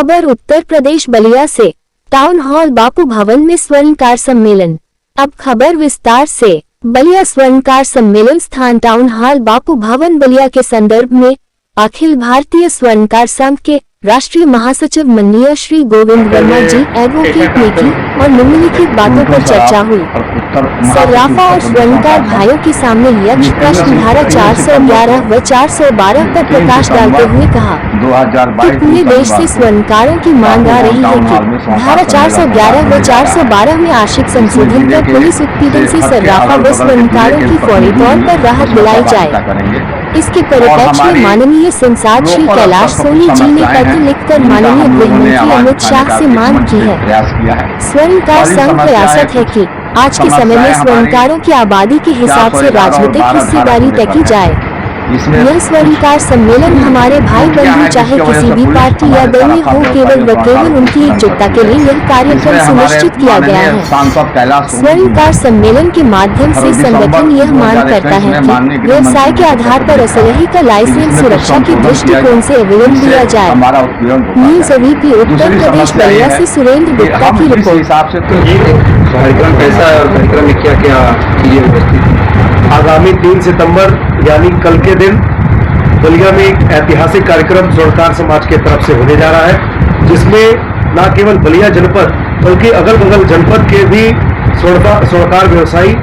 खबर उत्तर प्रदेश बलिया से। Town hall बापू भवन में स्वर्णकार सम्मेलन। अब खबर विस्तार से। बलिया स्वर्णकार सम्मेलन स्थान टाउन हॉल बापू भवन बलिया के संदर्भ में अखिल भारतीय स्वर्णकार संघ के राष्ट्रीय महासचिव माननीय श्री गोविंद वर्मा जी एडवोकेट ने की और निम्नलिखित बातों पर चर्चा हुई। सर्राफा और स्वर्णकार भाइयों के सामने यक्ष प्रश्न धारा 411 व 412 पर प्रकाश डालते हुए कहा कि पूरे देश से स्वर्णकारों की मांग आ रही है कि धारा 411 व 412 में आंशिक संशोधन कर पुलिस उत्पीड़न से सर्राफा व स्वर्णकारों की फौरी तौर पर राहत दिलाई जाए। इसके परिप्रेक्ष्य में माननीय सांसद श्री कैलाश सोनी जी ने पत्र लिखकर माननीय गृह मंत्री अमित शाह से मांग की है। स्वर्णकार संघ प्रयासत है कि आज के समय में स्वर्णकारों की आबादी के हिसाब से राजनीतिक हिस्सेदारी तय की जाए। यह स्वर्णकार सम्मेलन हमारे भाई बंधु चाहे किसी भी पार्टी या दल में हो, केवल व केवल उनकी एकजुटता के लिए यह कार्यक्रम सुनिश्चित किया गया है। स्वर्णकार सम्मेलन के माध्यम से संगठन यह मांग करता है कि व्यवसाय के आधार पर असलही का लाइसेंस सुरक्षा के दृष्टिकोण से अवलंबन दिया जाए। न्यूज़ अवीपी उत्तर प्रदेश बलिया से सुरेंद्र गुप्ता की रिपोर्ट। कार्यक्रम कैसा है और कार्यक्रम में क्या क्या चीजें उपस्थित? आगामी 3 सितंबर यानी कल के दिन बलिया में एक ऐतिहासिक कार्यक्रम स्वर्णकार समाज के तरफ से होने जा रहा है, जिसमें न केवल बलिया जनपद बल्कि अगल बगल जनपद के भी स्वर्णकार व्यवसायी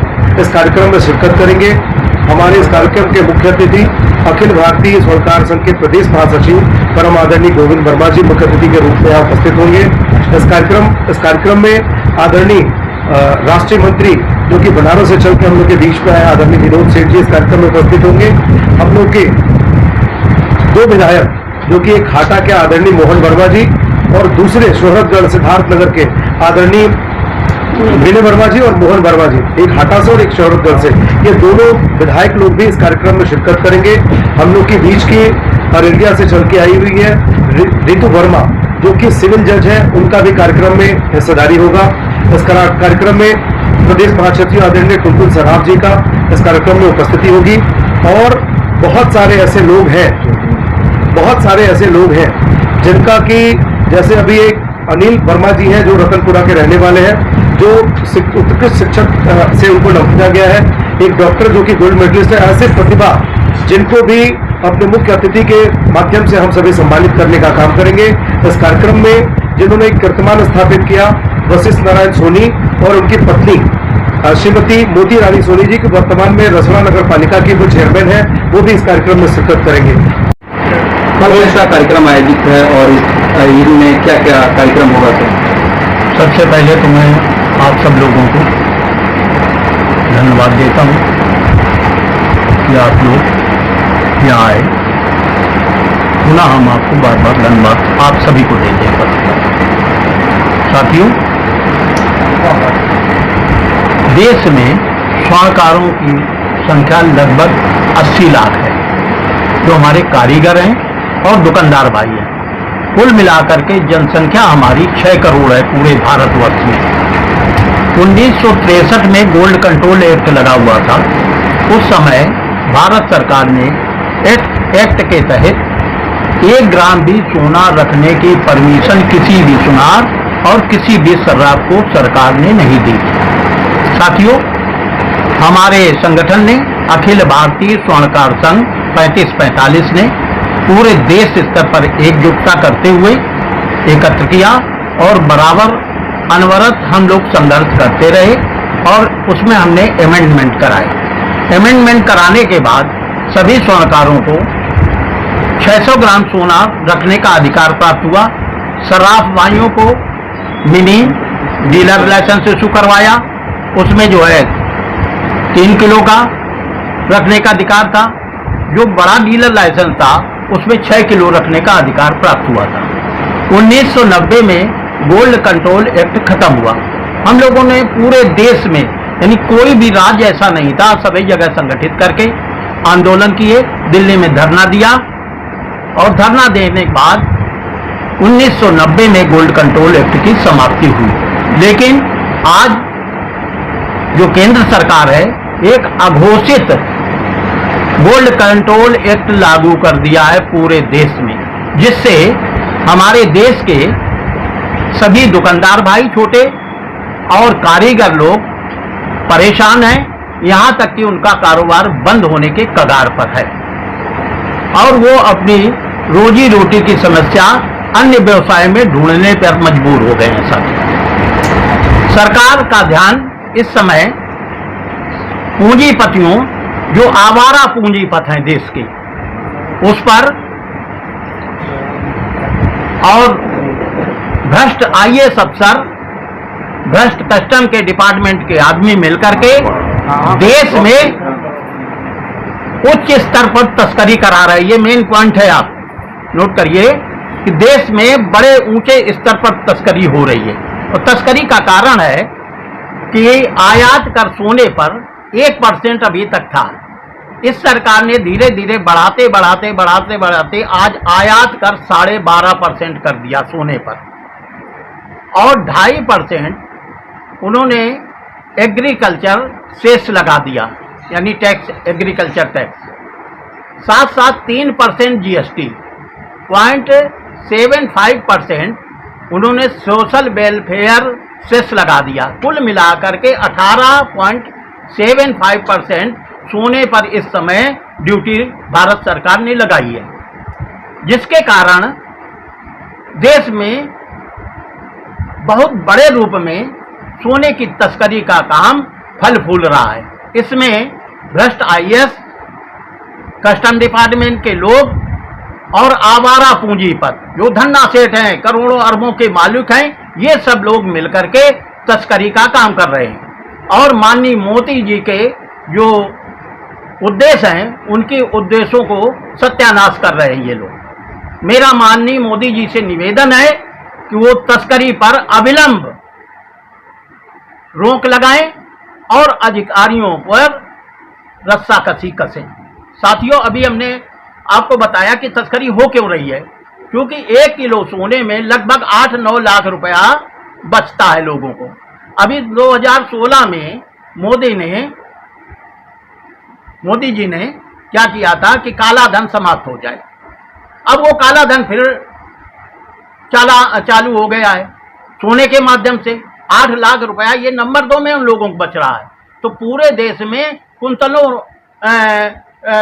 इस कार्यक्रम में शिरकत करेंगे। हमारे इस कार्यक्रम के मुख्य अतिथि अखिल भारतीय स्वर्णकार संघ के प्रदेश महासचिव परम आदरणीय गोविंद वर्मा जी मुख्य अतिथि के रूप में यहाँ उपस्थित होंगे। इस कार्यक्रम में आदरणीय राष्ट्रीय मंत्री जो कि बनारस से चल के हम लोग के बीच में आए आदरणीय विनोद सेठ जी इस कार्यक्रम में उपस्थित होंगे। हम लोग के 2 विधायक जो कि एक हाटा के आदरणीय मोहन वर्मा जी और दूसरे शोहरतगढ़ सिद्धार्थनगर के आदरणीय विनय वर्मा जी और मोहन वर्मा जी, एक हाटा से और एक शोहरतगढ़ से, ये दोनों विधायक लोग भी इस कार्यक्रम में शिरकत करेंगे। हम लोग के बीच की अररिया से चल के आई हुई है रितु वर्मा जो कि सिविल जज है, उनका भी कार्यक्रम में हिस्सेदारी होगा। इस कार्यक्रम में प्रदेश महासचिव आदरणीय टुलटुल सराफ जी का इस कार्यक्रम में उपस्थिति होगी और बहुत सारे ऐसे लोग हैं जिनका कि जैसे अभी एक अनिल वर्मा जी हैं जो रतनपुरा के रहने वाले हैं, जो उत्कृष्ट शिक्षक से उनको नवाजा गया है। एक डॉक्टर जो कि गोल्ड मेडलिस्ट है। ऐसे प्रतिभा जिनको भी अपने मुख्य अतिथि के माध्यम से हम सभी सम्मानित करने का काम करेंगे। इस कार्यक्रम में जिन्होंने एक कीर्तिमान स्थापित किया वशिष्ठ नारायण सोनी और उनकी पत्नी श्रीमती मोती रानी सोनी जी की वर्तमान में रसोड़ा नगर पालिका की वो चेयरमैन है, वो भी इस कार्यक्रम में शिरकत करेंगे। कौन सा कार्यक्रम आयोजित है और इनमें क्या क्या कार्यक्रम होगा? सबसे पहले तो मैं आप सब लोगों को धन्यवाद देता हूँ कि आप लोग यहाँ आए। पुनः हम आपको बार बार धन्यवाद आप सभी को देते हैं। साथियों, देश में स्वर्णकारों की संख्या लगभग 80 लाख है, जो हमारे कारीगर हैं और दुकानदार भाई हैं। कुल मिलाकर के जनसंख्या हमारी 6 करोड़ है पूरे भारतवर्ष में। 1963 में गोल्ड कंट्रोल एक्ट लगा हुआ था। उस समय भारत सरकार ने एक्ट के तहत 1 ग्राम भी सोना रखने की परमिशन किसी भी सुनार और किसी भी सर्राफ को सरकार ने नहीं दी। साथियों, हमारे संगठन ने अखिल भारतीय स्वर्णकार संघ 3545 ने पूरे देश स्तर पर एकजुटता करते हुए एकत्र किया और बराबर अनवरत हम लोग संघर्ष करते रहे और उसमें हमने अमेंडमेंट कराए। अमेंडमेंट कराने के बाद सभी स्वर्णकारों को 600 ग्राम सोना रखने का अधिकार प्राप्त हुआ। सर्राफ भाइयों को मिनी डीलर लाइसेंस इशू करवाया, उसमें जो है 3 किलो का रखने का अधिकार था। जो बड़ा डीलर लाइसेंस था उसमें 6 किलो रखने का अधिकार प्राप्त हुआ था। 1990 में गोल्ड कंट्रोल एक्ट खत्म हुआ। हम लोगों ने पूरे देश में यानी कोई भी राज्य ऐसा नहीं था, सभी जगह संगठित करके आंदोलन किए, दिल्ली में धरना दिया और धरना देने के बाद 1990 में गोल्ड कंट्रोल एक्ट की समाप्ति हुई। लेकिन आज जो केंद्र सरकार है एक अघोषित गोल्ड कंट्रोल एक्ट लागू कर दिया है पूरे देश में, जिससे हमारे देश के सभी दुकानदार भाई छोटे और कारीगर लोग परेशान हैं, यहाँ तक कि उनका कारोबार बंद होने के कगार पर है और वो अपनी रोजी रोटी की समस्या अन्य व्यवसाय में ढूंढने पर मजबूर हो गए हैं। सब सरकार का ध्यान इस समय पूंजीपतियों, जो आवारा पूंजीपत हैं देश के, उस पर और भ्रष्ट आईएएस अफसर, भ्रष्ट कस्टम के डिपार्टमेंट के आदमी मिलकर के देश में उच्च स्तर पर तस्करी करा रहे हैं। ये मेन पॉइंट है, आप नोट करिए कि देश में बड़े ऊंचे स्तर पर तस्करी हो रही है और तस्करी का कारण है कि आयात कर सोने पर 1% अभी तक था। इस सरकार ने धीरे धीरे बढ़ाते आज आयात कर 12.5% कर दिया सोने पर और 2.5% उन्होंने एग्रीकल्चर सेस लगा दिया, यानी टैक्स, एग्रीकल्चर टैक्स। साथ साथ 3% जीएसटी, 0.75% उन्होंने सोशल वेलफेयर सेस लगा दिया। कुल मिलाकर के 18.75% सोने पर इस समय ड्यूटी भारत सरकार ने लगाई है, जिसके कारण देश में बहुत बड़े रूप में सोने की तस्करी का काम फल फूल रहा है। इसमें भ्रष्ट आईएएस, कस्टम डिपार्टमेंट के लोग और आवारा पूंजीपत जो धन्ना सेठ हैं, करोड़ों अरबों के मालिक हैं, ये सब लोग मिलकर के तस्करी का काम कर रहे हैं और माननीय मोदी जी के जो उद्देश्य हैं, उनके उद्देश्यों को सत्यानाश कर रहे हैं ये लोग। मेरा माननीय मोदी जी से निवेदन है कि वो तस्करी पर अविलंब रोक लगाएं और अधिकारियों पर रस्साकसी कसें। साथियों, अभी हमने आपको बताया कि तस्करी हो क्यों रही है, क्योंकि 1 किलो सोने में लगभग 8-9 लाख रुपया बचता है लोगों को। अभी 2016 में मोदी जी ने क्या किया था कि काला धन समाप्त हो जाए। अब वो काला धन फिर चालू हो गया है सोने के माध्यम से। 8 लाख रुपया ये नंबर 2 में उन लोगों को बच रहा है। तो पूरे देश में कुंतलों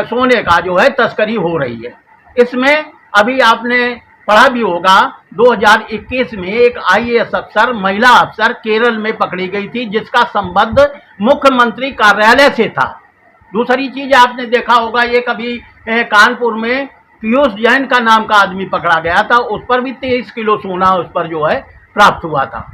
सोने का जो है तस्करी हो रही है। इसमें अभी आपने पढ़ा भी होगा, 2021 में एक आईएएस अफसर, महिला अफसर केरल में पकड़ी गई थी, जिसका संबंध मुख्यमंत्री कार्यालय से था। दूसरी चीज आपने देखा होगा, एक अभी कानपुर में पीयूष जैन का नाम का आदमी पकड़ा गया था, उस पर भी 23 किलो सोना उस पर जो है प्राप्त हुआ था।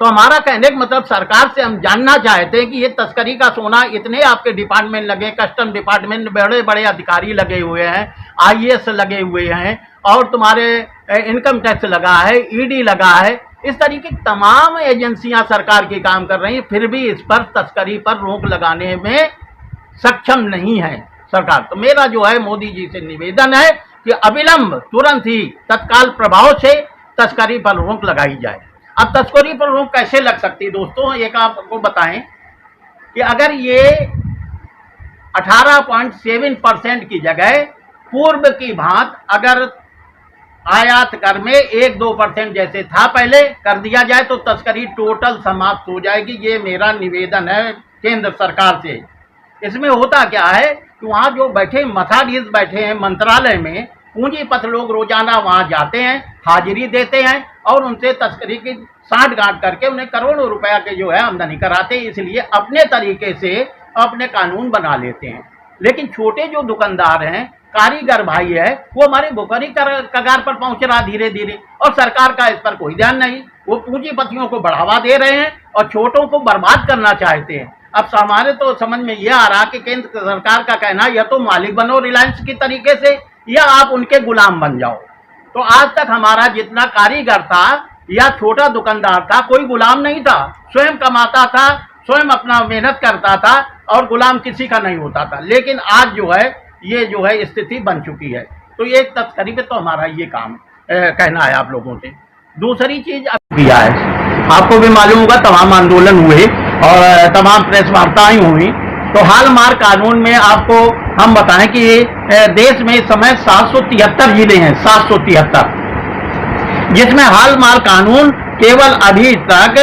तो हमारा कहने का मतलब, सरकार से हम जानना चाहते हैं कि ये तस्करी का सोना, इतने आपके डिपार्टमेंट लगे, कस्टम डिपार्टमेंट में बड़े बड़े अधिकारी लगे हुए हैं, आईएएस लगे हुए हैं और तुम्हारे इनकम टैक्स लगा है, ईडी लगा है, इस तरीके की तमाम एजेंसियां सरकार की काम कर रही हैं, फिर भी इस पर तस्करी पर रोक लगाने में सक्षम नहीं है सरकार। तो मेरा जो है मोदी जी से निवेदन है कि अविलंब, तुरंत ही, तत्काल प्रभाव से तस्करी पर रोक लगाई जाए। अब तस्करी पर रोक कैसे लग सकती है दोस्तों, एक आपको बताएं कि अगर ये 18.7% की जगह पूर्व की भांति अगर आयात कर में 1-2% जैसे था पहले कर दिया जाए तो तस्करी टोटल समाप्त हो जाएगी। ये मेरा निवेदन है केंद्र सरकार से। इसमें होता क्या है कि वहाँ जो बैठे मथाधीश बैठे हैं मंत्रालय में, पूंजीपत लोग रोजाना वहाँ जाते हैं, हाजिरी देते हैं और उनसे तस्करी की साठगांठ करके उन्हें करोड़ों रुपया के जो है आमदनी कराते हैं, इसलिए अपने तरीके से अपने कानून बना लेते हैं। लेकिन छोटे जो दुकानदार हैं, कारीगर भाई है, वो हमारे भुखमरी कगार पर पहुंच रहा धीरे धीरे और सरकार का इस पर कोई ध्यान नहीं। वो पूंजीपतियों को बढ़ावा दे रहे हैं और छोटों को बर्बाद करना चाहते हैं। अब हमारे तो समझ में ये आ रहा कि केंद्र सरकार का कहना, या तो मालिक बनो रिलायंस की तरीके से या आप उनके गुलाम बन जाओ। तो आज तक हमारा जितना कारीगर था या छोटा दुकानदार था, कोई गुलाम नहीं था, स्वयं कमाता था, स्वयं अपना मेहनत करता था और गुलाम किसी का नहीं होता था। लेकिन आज जो है ये जो है स्थिति बन चुकी है। तो ये तस्करी पे तो हमारा ये काम कहना है आप लोगों से। दूसरी चीज किया है, आपको भी मालूम होगा तमाम आंदोलन हुए और तमाम प्रेस वार्ताएं हुई। तो हाल मार कानून में आपको हम बताएं कि देश में इस समय 773 जिले हैं, 773। जिसमें हॉलमार्क कानून केवल अभी तक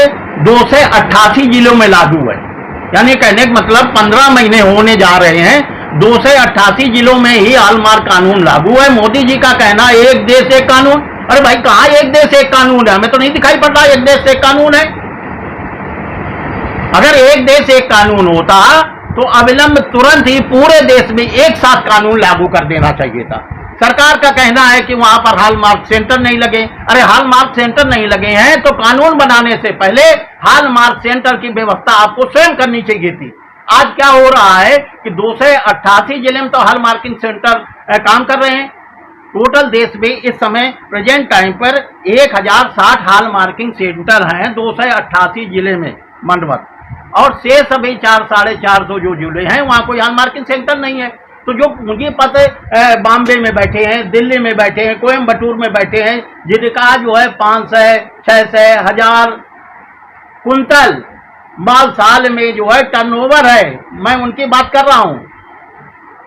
2 से 88 जिलों में लागू है। यानी कहने का मतलब 15 महीने होने जा रहे हैं, 2 से 88 जिलों में ही हॉलमार्क कानून लागू है। मोदी जी का कहना है एक देश एक कानून। अरे भाई कहाँ एक देश एक कानून है? हमें तो नहीं दिखाई पड़ रहा एक देश एक कानून है। अगर एक देश एक कानून होता तो अविलंब तुरंत ही पूरे देश में एक साथ कानून लागू कर देना चाहिए था। सरकार का कहना है कि वहां पर हॉलमार्क सेंटर नहीं लगे। अरे हॉलमार्क सेंटर नहीं लगे हैं तो कानून बनाने से पहले हॉलमार्क सेंटर की व्यवस्था आपको स्वयं करनी चाहिए थी। आज क्या हो रहा है कि 2 से 88 जिले में तो हॉलमार्किंग सेंटर काम कर रहे हैं। टोटल देश में इस समय प्रेजेंट टाइम पर 1060 हॉलमार्किंग सेंटर हैं 2 से 88 जिले में मंडवत, और शेष अभी 400-450 जो जिले हैं वहां कोई हॉलमार्किंग सेंटर नहीं है। तो जो मुझे पता है बॉम्बे में बैठे हैं, दिल्ली में बैठे हैं, कोयम्बटूर में बैठे हैं, जिनका जो है 500, 600, 1000 कुंतल माल साल में जो है टर्नओवर है, मैं उनकी बात कर रहा हूं।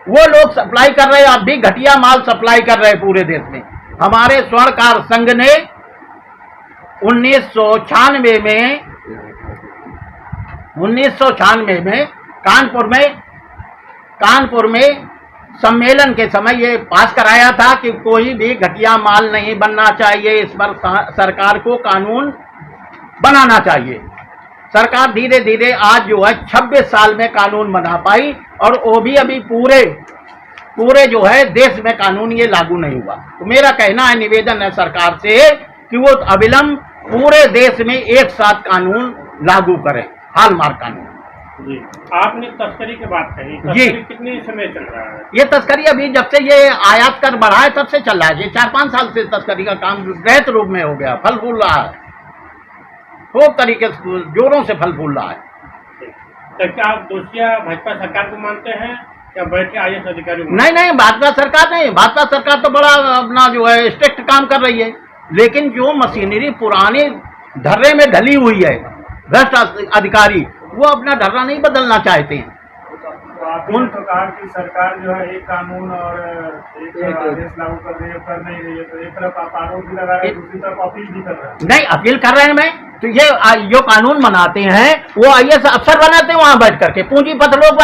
वो लोग सप्लाई कर रहे हैं, अब भी घटिया माल सप्लाई कर रहे हैं पूरे देश में। हमारे स्वर्णकार संघ ने 1996 में कानपुर में सम्मेलन के समय ये पास कराया था कि कोई भी घटिया माल नहीं बनना चाहिए, इस पर सरकार को कानून बनाना चाहिए। सरकार धीरे धीरे आज जो है 26 साल में कानून बना पाई, और वो भी अभी पूरे जो है देश में कानून ये लागू नहीं हुआ। तो मेरा कहना है, निवेदन है सरकार से कि वो अविलंब पूरे देश में एक साथ कानून लागू करें, हॉलमार्क कानून। जी, आपने तस्करी की बात कही, जी, कितने समय चल रहा है? ये तस्करी अभी जब से ये आयात कर बढ़ा है तब से चल रहा है। ये 4-5 साल से तस्करी का काम वृहत रूप में हो गया, फल फूल रहा है, खूब तरीके से जोरों से फल फूल रहा है। तो क्या आप दोषिया भाजपा सरकार को मानते हैं या बैठ के IAS अधिकारी? नहीं, भाजपा सरकार नहीं, भाजपा सरकार तो बड़ा अपना जो है स्ट्रिक्ट काम कर रही है, लेकिन जो मशीनरी पुराने ढर्रे में ढली हुई है, भ्रष्ट अधिकारी वो अपना ढर्रा नहीं बदलना चाहते हैं। उन प्रकार की सरकार जो है एक कानून और एक आदेश लागू कर नहीं रही है, तो एक तरफ आप आरोप भी लगा रहे हैं, दूसरी तरफ अपील भी कर रहे हैं। नहीं, अपील कर रहे हैं मैं तो ये जो कानून बनाते हैं वो IAS अफसर बनाते हैं वहां बैठ करके, पूंजीपति लोग